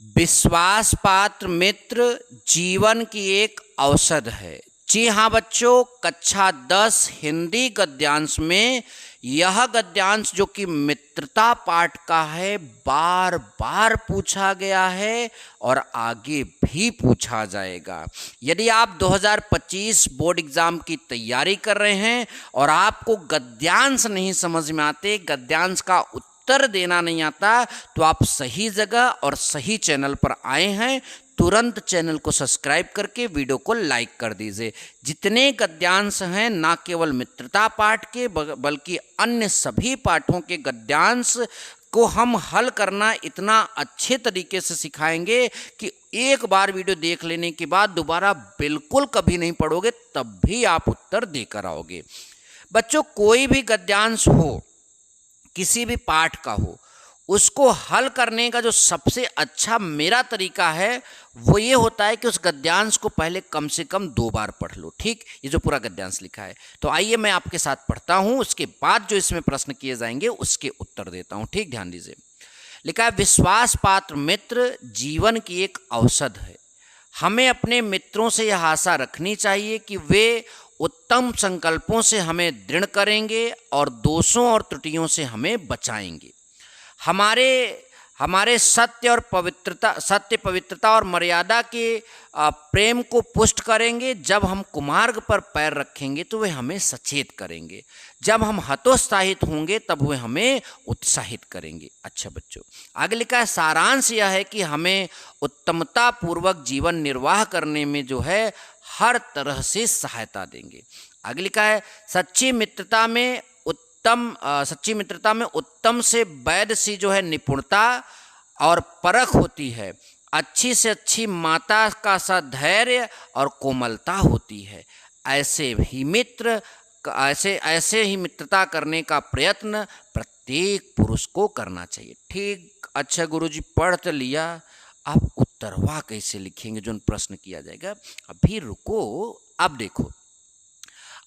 विश्वास पात्र मित्र जीवन की एक औषध है। जी हाँ बच्चों, कक्षा 10 हिंदी गद्यांश में यह गद्यांश जो कि मित्रता पाठ का है, बार बार पूछा गया है और आगे भी पूछा जाएगा। यदि आप 2025 बोर्ड एग्जाम की तैयारी कर रहे हैं और आपको गद्यांश नहीं समझ में आते, गद्यांश का उत्तर देना नहीं आता, तो आप सही जगह और सही चैनल पर आए हैं। तुरंत चैनल को सब्सक्राइब करके वीडियो को लाइक कर दीजिए। जितने गद्यांश हैं, ना केवल मित्रता पाठ के बल्कि अन्य सभी पाठों के गद्यांश को हम हल करना इतना अच्छे तरीके से सिखाएंगे कि एक बार वीडियो देख लेने के बाद दोबारा बिल्कुल कभी नहीं पढ़ोगे, तब भी आप उत्तर देकर आओगे। बच्चों, कोई भी गद्यांश हो, किसी भी पाठ का हो, उसको हल करने का जो सबसे अच्छा मेरा तरीका है वो ये होता है कि उस गद्यांश को पहले कम से कम 2 बार पढ़ लो। ठीक, ये जो पूरा गद्यांश लिखा है, तो आइए मैं आपके साथ पढ़ता हूं, उसके बाद जो इसमें प्रश्न किए जाएंगे उसके उत्तर देता हूं। ठीक, ध्यान दीजिए। लिखा है, विश्वास पात्र मित्र जीवन की एक औषध है। हमें अपने मित्रों से यह आशा रखनी चाहिए कि वे उत्तम संकल्पों से हमें दृढ़ करेंगे और दोषों और त्रुटियों से हमें बचाएंगे। हमारे सत्य पवित्रता और मर्यादा के प्रेम को पुष्ट करेंगे। जब हम कुमार्ग पर पैर रखेंगे तो वे हमें सचेत करेंगे। जब हम हतोत्साहित होंगे तब वे हमें उत्साहित करेंगे। अच्छा बच्चों, आगे लिखा है, सारांश यह है कि हमें उत्तमता पूर्वक जीवन निर्वाह करने में जो है हर तरह से सहायता देंगे। आगे लिखा है, सच्ची मित्रता में उत्तम से वैध सी जो है निपुणता और परख होती है। अच्छी से अच्छी माता का सा धैर्य और कोमलता होती है। ऐसे ही मित्रता करने का प्रयत्न प्रत्येक पुरुष को करना चाहिए। ठीक, अच्छा गुरुजी, पढ़ तो लिया, अब उत्तरवा कैसे लिखेंगे जो प्रश्न किया जाएगा? अभी रुको, अब देखो।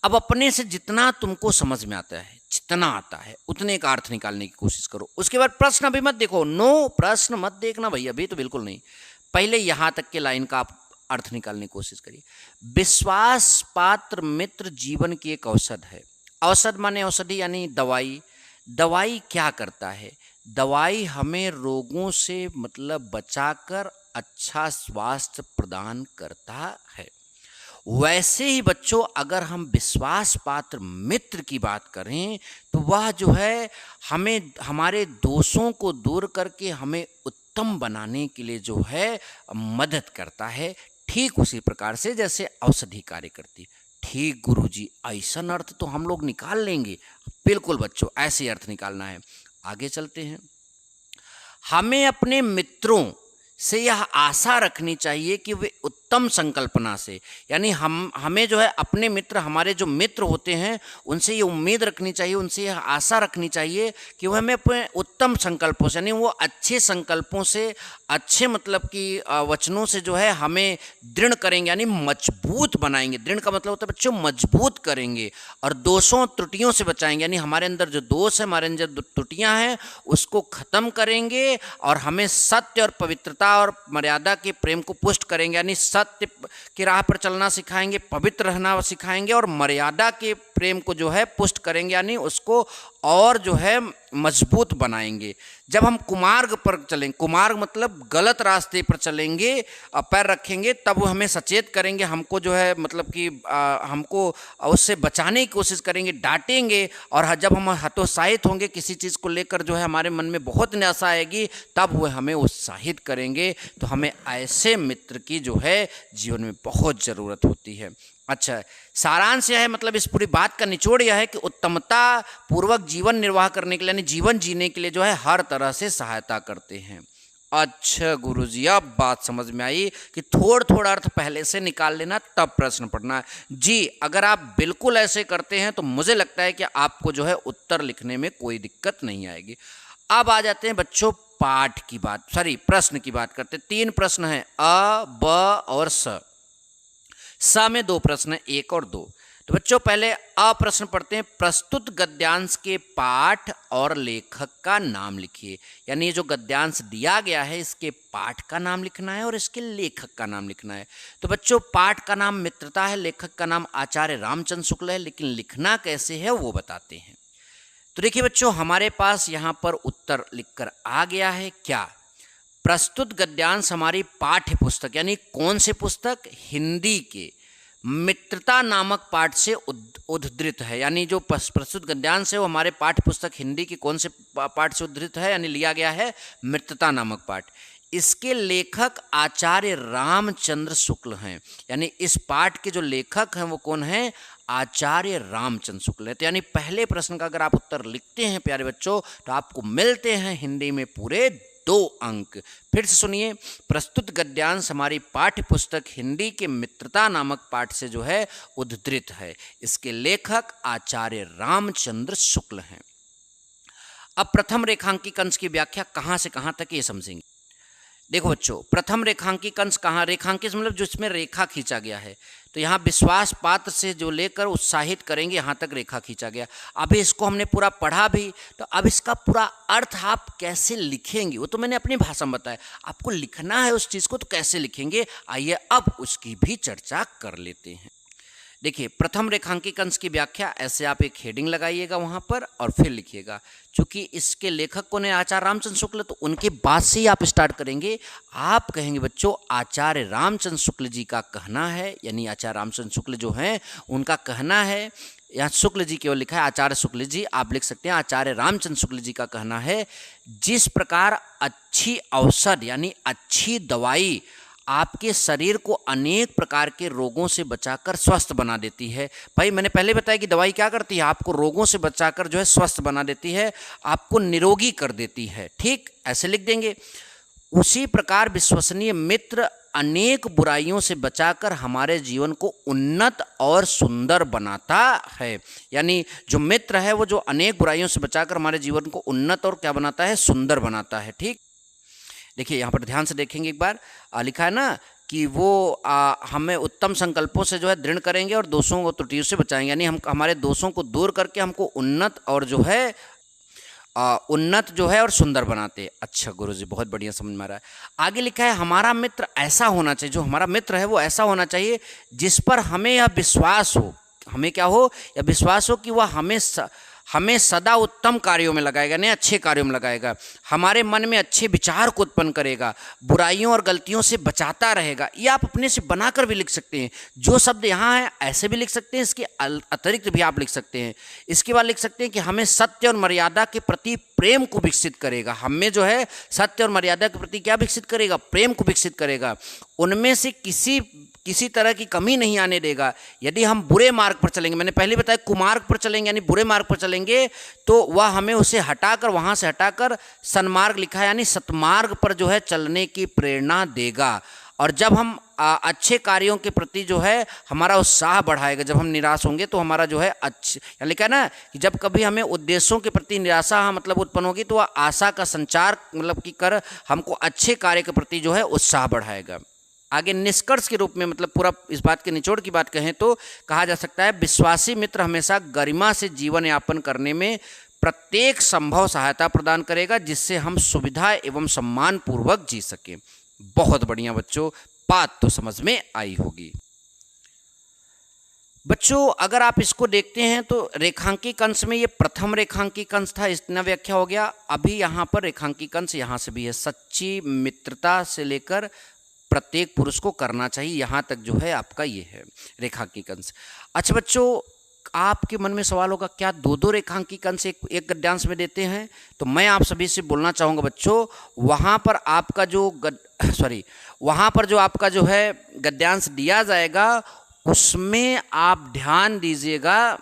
अब अपने से जितना तुमको समझ में आता है, जितना आता है, उतने का अर्थ निकालने की कोशिश करो। उसके बाद प्रश्न अभी मत देखो, नो प्रश्न मत देखना भाई, अभी तो बिल्कुल नहीं। पहले यहां तक के लाइन का आप अर्थ निकालने की कोशिश करिए। विश्वास पात्र मित्र जीवन की एक औषध है। औषध माने औषधि यानी दवाई। दवाई क्या करता है? दवाई हमें रोगों से मतलब बचाकर अच्छा स्वास्थ्य प्रदान करता है। वैसे ही बच्चों, अगर हम विश्वास पात्र मित्र की बात करें तो वह जो है हमें हमारे दोषों को दूर करके हमें उत्तम बनाने के लिए जो है मदद करता है। ठीक उसी प्रकार से जैसे औषधि कार्य करती। ठीक गुरुजी, ऐसा अर्थ तो हम लोग निकाल लेंगे। बिल्कुल बच्चों, ऐसे अर्थ निकालना है। आगे चलते हैं। हमें अपने मित्रों से यह आशा रखनी चाहिए कि वे उत्तम संकल्पना से, यानी हमें जो है अपने मित्र, हमारे जो मित्र होते हैं, उनसे ये उम्मीद रखनी चाहिए, उनसे यह आशा रखनी चाहिए कि वह हमें अपने उत्तम संकल्पों से, यानी वो अच्छे संकल्पों से, अच्छे मतलब कि वचनों से जो है हमें दृढ़ करेंगे, यानी मजबूत बनाएंगे। दृढ़ का मतलब होता है बच्चों मजबूत करेंगे, और दोषों त्रुटियों से बचाएंगे, यानी हमारे अंदर जो दोष है, हमारे अंदर जो त्रुटियां हैं, उसको खत्म करेंगे और हमें सत्य और पवित्रता और मर्यादा के प्रेम को पुष्ट करेंगे, यानी सत्य की राह पर चलना सिखाएंगे, पवित्र रहना सिखाएंगे और मर्यादा के प्रेम को जो है पुष्ट करेंगे, यानी उसको और जो है मजबूत बनाएंगे। जब हम कुमार्ग पर चलेंगे, कुमार्ग मतलब गलत रास्ते पर चलेंगे, पैर रखेंगे, तब वो हमें सचेत करेंगे, हमको जो है मतलब कि हमको उससे बचाने की कोशिश करेंगे, डांटेंगे। और जब हम हतोत्साहित होंगे किसी चीज़ को लेकर, जो है हमारे मन में बहुत निराशा आएगी, तब वो हमें उत्साहित करेंगे। तो हमें ऐसे मित्र की जो है जीवन में बहुत ज़रूरत होती है। अच्छा, सारांश यह है, मतलब इस पूरी बात का निचोड़ यह है कि उत्तमता पूर्वक जीवन निर्वाह करने के लिए, यानी जीवन जीने के लिए जो है हर तरह से सहायता करते हैं। अच्छा गुरुजी, अब बात समझ में आई कि थोड़ा अर्थ पहले से निकाल लेना, तब प्रश्न पढ़ना है। जी, अगर आप बिल्कुल ऐसे करते हैं तो मुझे लगता है कि आपको जो है उत्तर लिखने में कोई दिक्कत नहीं आएगी। अब आ जाते हैं बच्चों पाठ की बात, प्रश्न की बात करते हैं। 3 प्रश्न हैं, अ, ब और स में 2 प्रश्न है, 1 और 2। तो बच्चों पहले अ प्रश्न पढ़ते हैं। प्रस्तुत गद्यांश के पाठ और लेखक का नाम लिखिए। यानी ये जो गद्यांश दिया गया है इसके पाठ का नाम लिखना है और इसके लेखक का नाम लिखना है। तो बच्चों पाठ का नाम मित्रता है, लेखक का नाम आचार्य रामचंद्र शुक्ल है, लेकिन लिखना कैसे है वो बताते हैं। तो देखिए बच्चों हमारे पास यहाँ पर उत्तर लिखकर आ गया है। क्या? प्रस्तुत गद्यांश हमारी पाठ्य पुस्तक यानी कौन सी पुस्तक? हिंदी के मित्रता नामक पाठ से उद्धृत है। यानी जो प्रस्तुत गद्यांश है वो हमारे पाठ्य पुस्तक हिंदी के कौन से पाठ से उद्धृत है, यानी लिया गया है मित्रता नामक पाठ। इसके लेखक आचार्य रामचंद्र शुक्ल हैं। यानी इस पाठ के जो लेखक हैं वो कौन हैं? आचार्य रामचंद्र शुक्ल है। तो यानी पहले प्रश्न का अगर आप उत्तर लिखते हैं प्यारे बच्चों तो आपको मिलते हैं हिंदी में पूरे 2 अंक। फिर से सुनिए, प्रस्तुत गद्यांश हमारी पाठ्य पुस्तक हिंदी के मित्रता नामक पाठ से जो है उद्धृत है। इसके लेखक आचार्य रामचंद्र शुक्ल हैं। अब प्रथम रेखांकी कंस की व्याख्या कहाँ से कहाँ तक ये समझेंगे। देखो बच्चों प्रथम रेखांकी कंस कहाँ? रेखांकी मतलब जिसमें रेखा खींचा गया है। तो यहाँ विश्वास पात्र से जो लेकर उत्साहित करेंगे यहाँ तक रेखा खींचा गया। अभी इसको हमने पूरा पढ़ा भी, तो अब इसका पूरा अर्थ आप कैसे लिखेंगे वो तो मैंने अपनी भाषा में बताया। आपको लिखना है उस चीज़ को तो कैसे लिखेंगे, आइए अब उसकी भी चर्चा कर लेते हैं। देखिए प्रथम रेखांकी कंस की व्याख्या ऐसे आप एक हेडिंग लगाइएगा वहाँ पर और फिर लिखिएगा। चूँकि इसके लेखक को ने आचार्य रामचंद्र शुक्ल, तो उनके बाद से ही आप स्टार्ट करेंगे। आप कहेंगे बच्चों आचार्य रामचंद्र शुक्ल जी का कहना है, यानी आचार्य रामचंद्र शुक्ल जो हैं उनका कहना है। यहाँ शुक्ल जी केवल लिखा है, आचार्य शुक्ल जी आप लिख सकते हैं। आचार्य रामचंद्र शुक्ल जी का कहना है, जिस प्रकार अच्छी औषध यानी अच्छी दवाई आपके शरीर को अनेक प्रकार के रोगों से बचाकर स्वस्थ बना देती है। भाई मैंने पहले बताया कि दवाई क्या करती है? आपको रोगों से बचाकर जो है स्वस्थ बना देती है, आपको निरोगी कर देती है। ठीक ऐसे लिख देंगे। उसी प्रकार विश्वसनीय मित्र अनेक बुराइयों से बचाकर हमारे जीवन को उन्नत और सुंदर बनाता है। यानी जो मित्र है वो जो अनेक बुराइयों से बचाकर हमारे जीवन को उन्नत और क्या बनाता है? सुंदर बनाता है। ठीक देखिए यहाँ पर ध्यान से देखेंगे एक बार, लिखा है ना कि वो हमें उत्तम संकल्पों से जो है दृढ़ करेंगे और दोषों को त्रुटियों से बचाएंगे। यानी हम हमारे दोषों को दूर करके हमको उन्नत और जो है और सुंदर बनाते हैं। अच्छा गुरुजी बहुत बढ़िया समझ में आ रहा है। आगे लिखा है हमारा मित्र ऐसा होना चाहिए, जो हमारा मित्र है वो ऐसा होना चाहिए जिस पर हमें यह विश्वास हो, हमें क्या हो? यह विश्वास हो कि वह हमें सदा उत्तम कार्यों में लगाएगा, नहीं अच्छे कार्यों में लगाएगा, हमारे मन में अच्छे विचार को उत्पन्न करेगा, बुराइयों और गलतियों से बचाता रहेगा। ये आप अपने से बनाकर भी लिख सकते हैं। जो शब्द यहाँ है ऐसे भी लिख सकते हैं, इसके अतिरिक्त भी आप लिख सकते हैं। इसके बाद लिख सकते हैं कि हमें सत्य और मर्यादा के प्रति प्रेम को विकसित करेगा। हमें जो है सत्य और मर्यादा के प्रति क्या विकसित करेगा? प्रेम को विकसित करेगा। उनमें से किसी तरह की कमी नहीं आने देगा। यदि हम बुरे मार्ग पर चलेंगे, मैंने पहले बताया कुमार्ग पर चलेंगे यानी बुरे मार्ग पर चलेंगे, तो वह हमें उसे हटाकर वहाँ से हटाकर सन्मार्ग लिखा है यानी सतमार्ग पर जो है चलने की प्रेरणा देगा। और जब हम अच्छे कार्यों के प्रति जो है हमारा उत्साह बढ़ाएगा। जब हम निराश होंगे तो हमारा जो है अच्छे लिखा है ना कि जब कभी हमें उद्देश्यों के प्रति निराशा मतलब उत्पन्न होगी तो वह आशा का संचार मतलब कि कर हमको अच्छे कार्य के प्रति जो है उत्साह बढ़ाएगा। आगे निष्कर्ष के रूप में मतलब पूरा इस बात के निचोड़ की बात कहें तो कहा जा सकता है विश्वासी मित्र हमेशा गरिमा से जीवन यापन करने में प्रत्येक संभव सहायता प्रदान करेगा, जिससे हम सुविधा एवं सम्मान पूर्वक जी सकें। बहुत बढ़िया बच्चों, बात तो समझ में आई होगी। बच्चों अगर आप इसको देखते हैं तो रेखांकी कंस में ये प्रथम रेखांकी कंस था, इतना व्याख्या हो गया। अभी यहाँ पर रेखांकी कंस यहाँ से भी है, सच्ची मित्रता से लेकर प्रत्येक पुरुष को करना चाहिए, यहाँ तक जो है आपका ये है रेखांकी कंस। अच्छा बच्चों आपके मन में सवाल होगा क्या 2-2 रेखांकी कंस एक गद्यांश में देते हैं? तो मैं आप सभी से बोलना चाहूँगा बच्चों वहाँ पर आपका जो आपका जो है गद्यांश दिया जाएगा उसमें आप ध्यान दीजिएगा,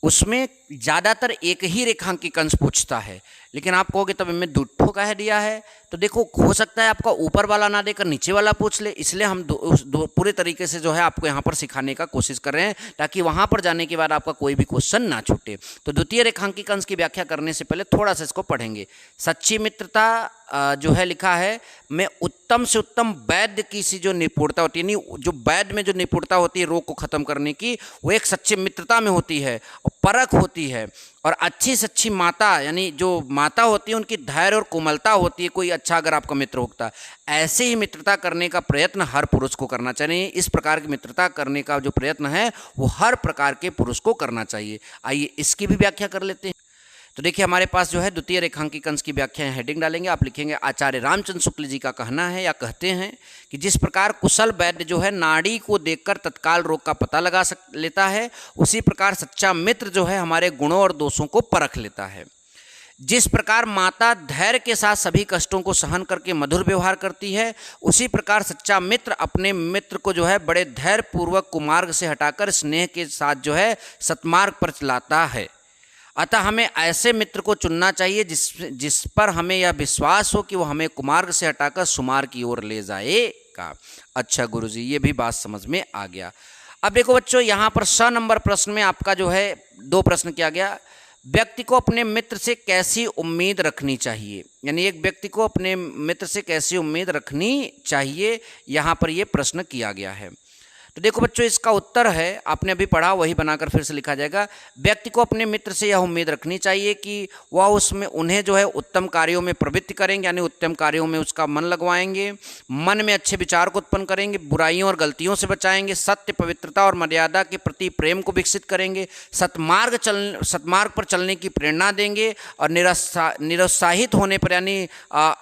उसमें ज़्यादातर एक ही रेखांकी कंस पूछता है। लेकिन आप कहोगे तब इनमें दुठ्ठो कह दिया है, तो देखो हो सकता है आपका ऊपर वाला ना देकर नीचे वाला पूछ ले, इसलिए हम पूरे तरीके से जो है आपको यहाँ पर सिखाने का कोशिश कर रहे हैं ताकि वहाँ पर जाने के बाद आपका कोई भी क्वेश्चन ना छूटे। तो द्वितीय रेखांकित अंश की व्याख्या करने से पहले थोड़ा सा इसको पढ़ेंगे। सच्ची मित्रता जो है लिखा है में उत्तम से उत्तम वैद्य की सी जो निपुणता होती है, नहीं जो वैद्य में जो निपुणता होती है रोग को खत्म करने की, वो एक सच्ची मित्रता में होती है और परख होती है। और अच्छी से अच्छी माता यानी जो माता होती है उनकी धैर्य और कोमलता होती है, कोई अच्छा अगर आपका मित्र होता, ऐसे ही मित्रता करने का प्रयत्न हर पुरुष को करना चाहिए। इस प्रकार की मित्रता करने का जो प्रयत्न है वो हर प्रकार के पुरुष को करना चाहिए। आइए इसकी भी व्याख्या कर लेते हैं। तो देखिए हमारे पास जो है द्वितीय रेखांकित अंश की व्याख्या हेडिंग डालेंगे, आप लिखेंगे आचार्य रामचंद्र शुक्ल जी का कहना है या कहते हैं कि जिस प्रकार कुशल वैद्य जो है नाड़ी को देखकर तत्काल रोग का पता लगा लेता है, उसी प्रकार सच्चा मित्र जो है हमारे गुणों और दोषों को परख लेता है। जिस प्रकार माता धैर्य के साथ सभी कष्टों को सहन करके मधुर व्यवहार करती है, उसी प्रकार सच्चा मित्र अपने मित्र को जो है बड़े धैर्य पूर्वक कुमार्ग से हटाकर स्नेह के साथ जो है सतमार्ग पर चलाता है। अतः हमें ऐसे मित्र को चुनना चाहिए जिस पर हमें यह विश्वास हो कि वो हमें कुमार्ग से हटाकर सुमार्ग की ओर ले जाएगा। अच्छा गुरुजी, ये भी बात समझ में आ गया। अब देखो बच्चों, यहाँ पर 100 नंबर प्रश्न में आपका जो है 2 प्रश्न किया गया। व्यक्ति को अपने मित्र से कैसी उम्मीद रखनी चाहिए, यानी एक व्यक्ति को अपने मित्र से कैसी उम्मीद रखनी चाहिए, यहाँ पर ये प्रश्न किया गया है। तो देखो बच्चों, इसका उत्तर है आपने अभी पढ़ा वही बनाकर फिर से लिखा जाएगा। व्यक्ति को अपने मित्र से यह उम्मीद रखनी चाहिए कि वह उसमें उन्हें जो है उत्तम कार्यों में प्रवृत्त करेंगे, यानी उत्तम कार्यों में उसका मन लगवाएंगे, मन में अच्छे विचार को उत्पन्न करेंगे, बुराइयों और गलतियों से बचाएंगे, सत्य पवित्रता और मर्यादा के प्रति प्रेम को विकसित करेंगे, सतमार्ग पर चलने की प्रेरणा देंगे और निरुत्साहित होने पर यानी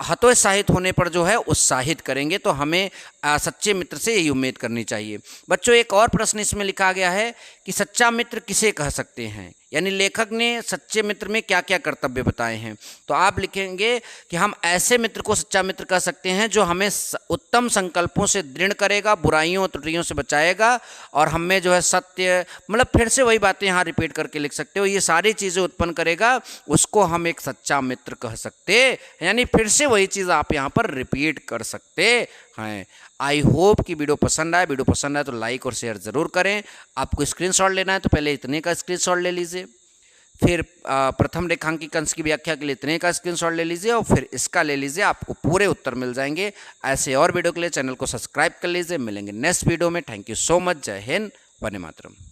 हतोत्साहित होने पर जो है उत्साहित करेंगे। तो हमें सच्चे मित्र से यही उम्मीद करनी चाहिए। बच्चों, एक और प्रश्न इसमें लिखा गया है कि सच्चा मित्र किसे कह सकते हैं, यानी लेखक ने सच्चे मित्र में क्या क्या कर्तव्य बताए हैं। तो आप लिखेंगे कि हम ऐसे मित्र को सच्चा मित्र कह सकते हैं जो हमें उत्तम संकल्पों से दृढ़ करेगा, बुराइयों और त्रुटियों से बचाएगा और हमें जो है सत्य, मतलब फिर से वही बातें यहाँ रिपीट करके लिख सकते हो, ये सारी चीज़ें उत्पन्न करेगा, उसको हम एक सच्चा मित्र कह सकते, यानी फिर से वही चीज़ आप यहाँ पर रिपीट कर सकते हैं। आई होप कि वीडियो पसंद आए। वीडियो पसंद आए तो लाइक और शेयर ज़रूर करें। आपको स्क्रीनशॉट लेना है तो पहले इतने का स्क्रीनशॉट ले लीजिए, फिर प्रथम रेखांकित अंश की व्याख्या के लिए इतने का स्क्रीनशॉट ले लीजिए और फिर इसका ले लीजिए, आपको पूरे उत्तर मिल जाएंगे। ऐसे और वीडियो के लिए चैनल को सब्सक्राइब कर लीजिए। मिलेंगे नेक्स्ट वीडियो में। Thank you so much. जय हिंद, वंदे मातरम।